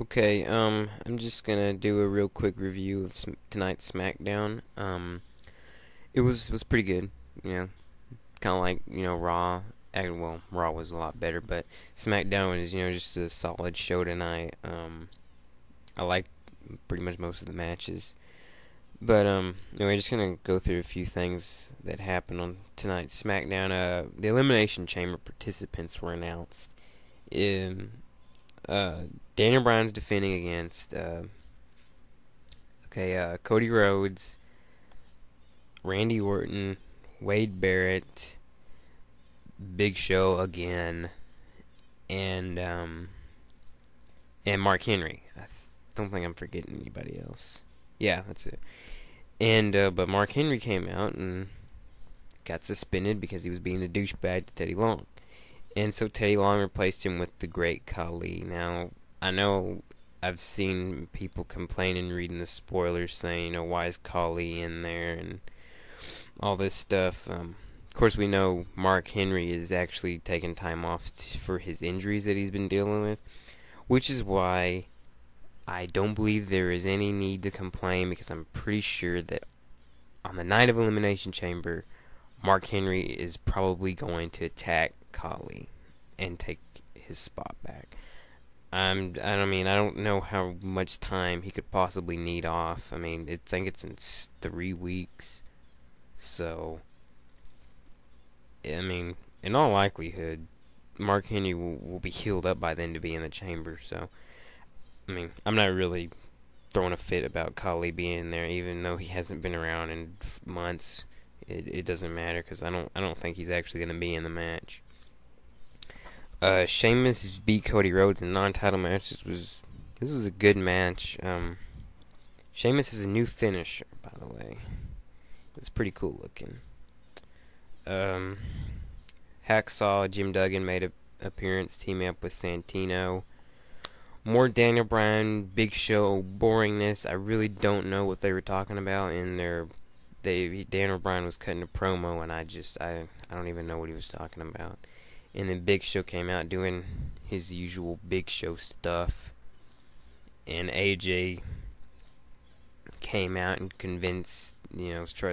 Okay, I'm just gonna do a real quick review of tonight's SmackDown. It was pretty good, you know, kind of like Raw. Well, Raw was a lot better, but SmackDown is just a solid show tonight. I liked pretty much most of the matches, but anyway, just gonna go through a few things that happened on tonight's SmackDown. The Elimination Chamber participants were announced. Um, uh, Daniel Bryan's defending against Cody Rhodes, Randy Orton, Wade Barrett, Big Show again, and and Mark Henry. Don't think I'm forgetting anybody else. Yeah, that's it. And but Mark Henry came out and got suspended because he was being a douchebag to Teddy Long, and so Teddy Long replaced him with the Great Khali. Now I know I've seen people complaining, reading the spoilers, saying, why is Khali in there and all this stuff. Of course, we know Mark Henry is actually taking time off for his injuries that he's been dealing with, which is why I don't believe there is any need to complain, because I'm pretty sure that on the night of Elimination Chamber, Mark Henry is probably going to attack Khali and take his spot back. I don't know how much time he could possibly need off. I think it's in 3 weeks. So, in all likelihood, Mark Henry will be healed up by then to be in the chamber. So, I'm not really throwing a fit about Khali being in there, even though he hasn't been around in months. It doesn't matter, because I don't think he's actually going to be in the match. Sheamus beat Cody Rhodes in a non-title match. This was a good match. Sheamus is a new finisher, by the way. It's pretty cool looking. Um, Hacksaw Jim Duggan made an appearance, teaming up with Santino. More Daniel Bryan, Big Show boringness. I really don't know what they were talking about in their. Daniel Bryan was cutting a promo, and I don't even know what he was talking about. And then Big Show came out doing his usual Big Show stuff, and AJ came out and convinced,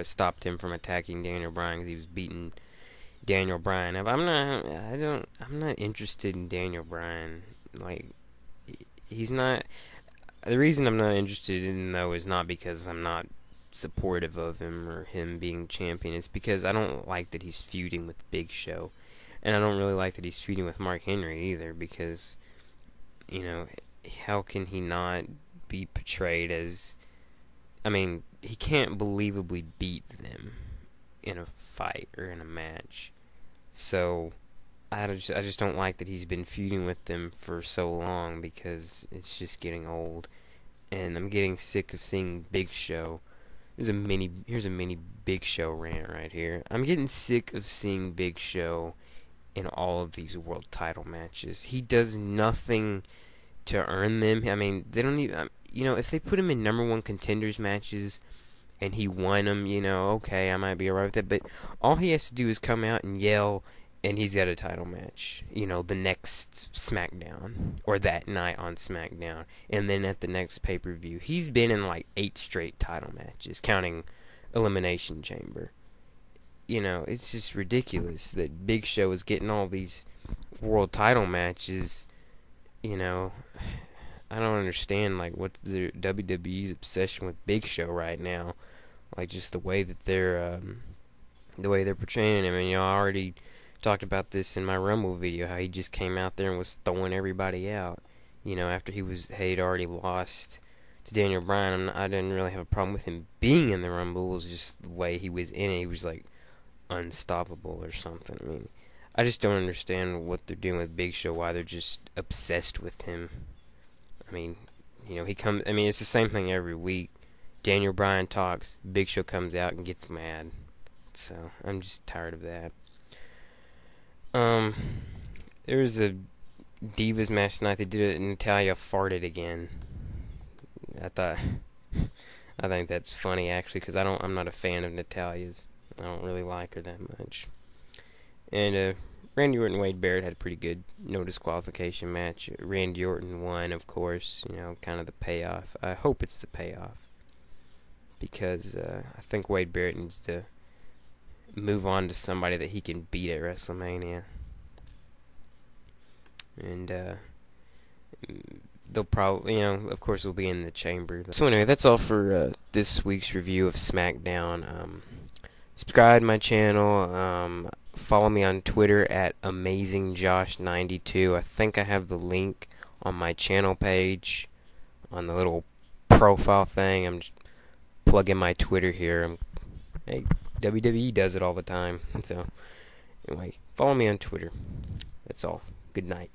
stopped him from attacking Daniel Bryan because he was beating Daniel Bryan. I'm not interested in Daniel Bryan. Like, he's not. The reason I'm not interested in him, though, is not because I'm not supportive of him or him being champion. It's because I don't like that he's feuding with Big Show, and I don't really like that he's feuding with Mark Henry either. Because, how can he not be portrayed as? He can't believably beat them in a fight or in a match. So, I just don't like that he's been feuding with them for so long, because it's just getting old. And I'm getting sick of seeing Big Show. Here's a mini Big Show rant right here. I'm getting sick of seeing Big Show in all of these world title matches. He does nothing to earn them. They don't even. If they put him in number one contenders matches and he won them, okay, I might be alright with that. But all he has to do is come out and yell, and he's got a title match. The next SmackDown, or that night on SmackDown, and then at the next pay-per-view. He's been in like 8 straight title matches, counting Elimination Chamber. It's just ridiculous that Big Show is getting all these world title matches. I don't understand, like, what's the WWE's obsession with Big Show right now. Like, just the way that they're portraying him. I already talked about this in my Rumble video, how he just came out there and was throwing everybody out. After he'd already lost to Daniel Bryan. I didn't really have a problem with him being in the Rumble. It was just the way he was in it. He was like unstoppable or something. I just don't understand what they're doing with Big Show, why they're just obsessed with him. He comes. It's the same thing every week. Daniel Bryan talks, Big Show comes out and gets mad. So I'm just tired of that. There was a Divas match tonight. They did it, and Natalia farted again. I think that's funny, actually, because I'm not a fan of Natalia's. I don't really like her that much. And Randy Orton and Wade Barrett had a pretty good no disqualification match. Randy Orton won, of course, kind of the payoff. I hope it's the payoff, because I think Wade Barrett needs to move on to somebody that he can beat at WrestleMania. And they'll probably, of course, they'll be in the chamber. So anyway, that's all for this week's review of SmackDown. Subscribe to my channel. Follow me on Twitter at AmazingJosh92. I think I have the link on my channel page on the little profile thing. I'm just plugging my Twitter here. Hey, WWE does it all the time. So anyway, follow me on Twitter. That's all. Good night.